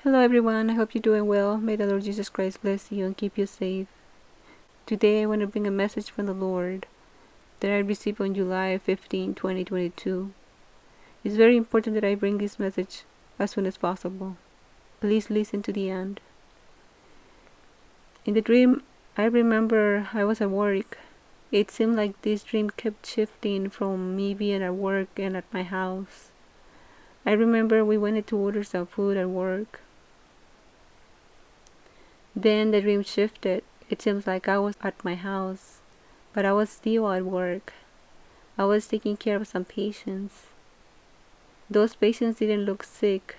Hello everyone, I hope you're doing well. May the Lord Jesus Christ bless you and keep you safe. Today I want to bring a message from the Lord that I received on July 15, 2022. It's very important that I bring this message as soon as possible. Please listen to the end. In the dream, I remember I was at work. It seemed like this dream kept shifting from me being at work and at my house. I remember we wanted to order some food at work. Then the dream shifted. It seems like I was at my house, but I was still at work. I was taking care of some patients. Those patients didn't look sick.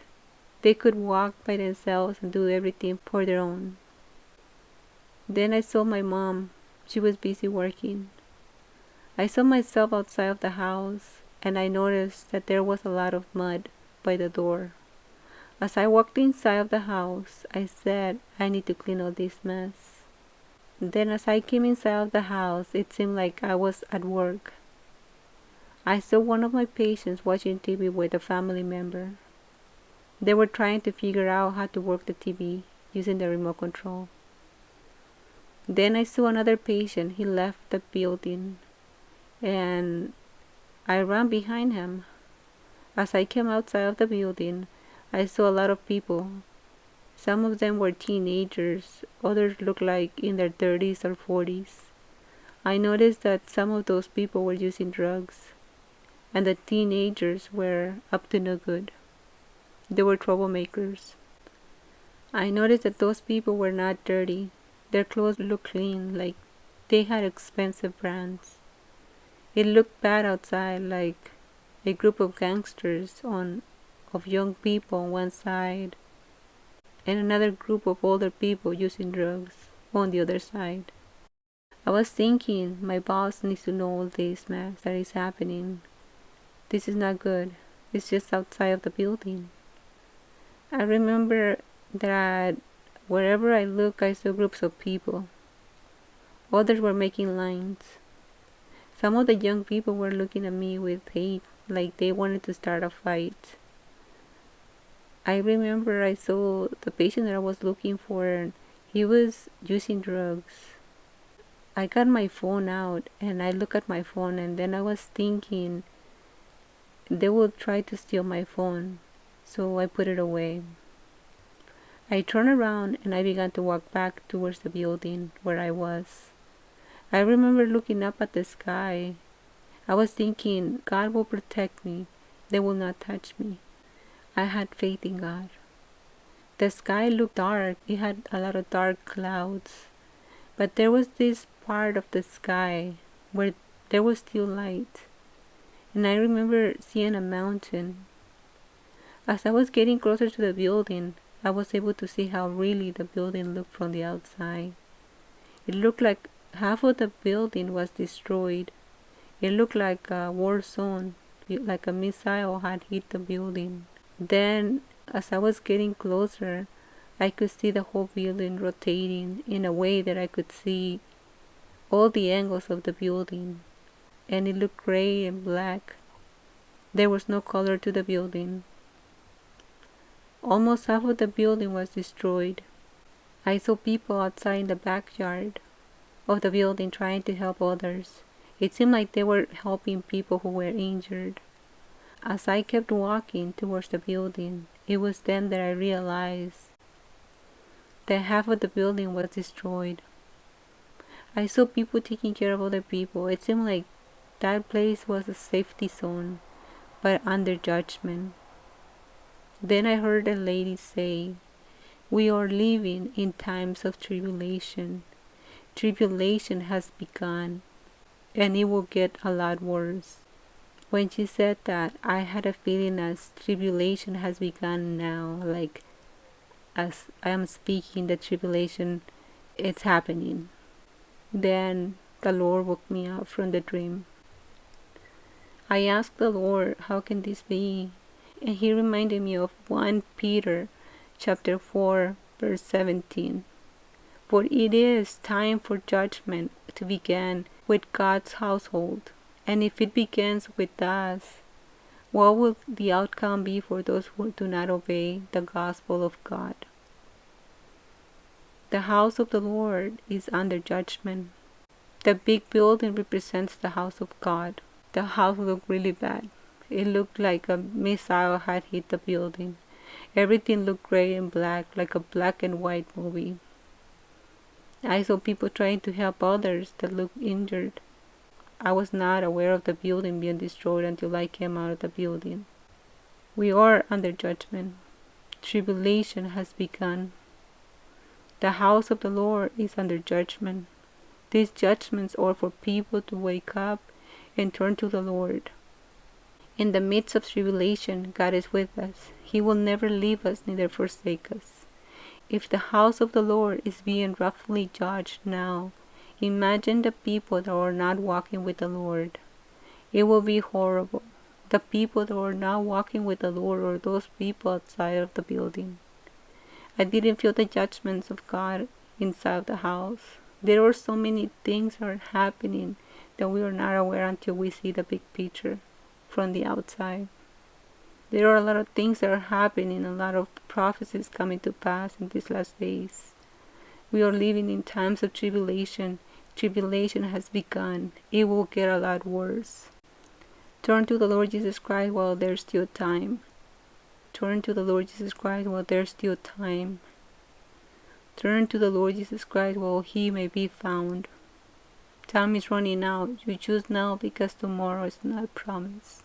They could walk by themselves and do everything for their own. Then I saw my mom. She was busy working. I saw myself outside of the house, and I noticed that there was a lot of mud by the door. As I walked inside of the house, I said, I need to clean all this mess. Then as I came inside of the house, it seemed like I was at work. I saw one of my patients watching TV with a family member. They were trying to figure out how to work the TV using the remote control. Then I saw another patient. He left the building, and I ran behind him. As I came outside of the building, I saw a lot of people. Some of them were teenagers, others looked like in their 30s or 40s. I noticed that some of those people were using drugs, and the teenagers were up to no good. They were troublemakers. I noticed that those people were not dirty. Their clothes looked clean, like they had expensive brands. It looked bad outside, like a group of gangsters of young people on one side, and another group of older people using drugs on the other side. I was thinking, my boss needs to know all this mess that is happening. This is not good. It's just outside of the building. I remember that wherever I looked, I saw groups of people. Others were making lines. Some of the young people were looking at me with hate, like they wanted to start a fight. I remember I saw the patient that I was looking for, and he was using drugs. I got my phone out and I looked at my phone, and then I was thinking they will try to steal my phone, so I put it away. I turned around and I began to walk back towards the building where I was. I remember looking up at the sky. I was thinking, God will protect me. They will not touch me. I had faith in God. The sky looked dark. It had a lot of dark clouds. But there was this part of the sky where there was still light. And I remember seeing a mountain. As I was getting closer to the building, I was able to see how really the building looked from the outside. It looked like half of the building was destroyed. It looked like a war zone, like a missile had hit the building. Then, as I was getting closer, I could see the whole building rotating in a way that I could see all the angles of the building, and it looked gray and black. There was no color to the building. Almost half of the building was destroyed. I saw people outside in the backyard of the building trying to help others. It seemed like they were helping people who were injured. As I kept walking towards the building, it was then that I realized that half of the building was destroyed. I saw people taking care of other people. It seemed like that place was a safety zone, but under judgment. Then I heard a lady say, "We are living in times of tribulation. Tribulation has begun, and it will get a lot worse." When she said that, I had a feeling as tribulation has begun now, like as I am speaking, the tribulation, it's happening. Then the Lord woke me up from the dream. I asked the Lord, how can this be? And He reminded me of 1 Peter chapter 4, verse 17. For it is time for judgment to begin with God's household. And if it begins with us, What will the outcome be for those who do not obey the gospel of God? The house of the Lord is under judgment. The big building represents the house of God. The house looked really bad. It looked like a missile had hit the building. Everything looked gray and black, like a black and white movie. I saw people trying to help others that looked injured. I was not aware of the building being destroyed until I came out of the building. We are under judgment. Tribulation has begun. The house of the Lord is under judgment. These judgments are for people to wake up and turn to the Lord. In the midst of tribulation, God is with us. He will never leave us, neither forsake us. If the house of the Lord is being roughly judged now, imagine the people that are not walking with the Lord. It will be horrible. The people that are not walking with the Lord are those people outside of the building. I didn't feel the judgments of God inside the house. There are so many things that are happening that we are not aware until we see the big picture from the outside. There are a lot of things that are happening, a lot of prophecies coming to pass in these last days. We are living in times of tribulation. Tribulation has begun. It will get a lot worse. Turn to the Lord Jesus Christ while there's still time. Turn to the Lord Jesus Christ while there's still time. Turn to the Lord Jesus Christ while He may be found. Time is running out. You choose now because tomorrow is not promised.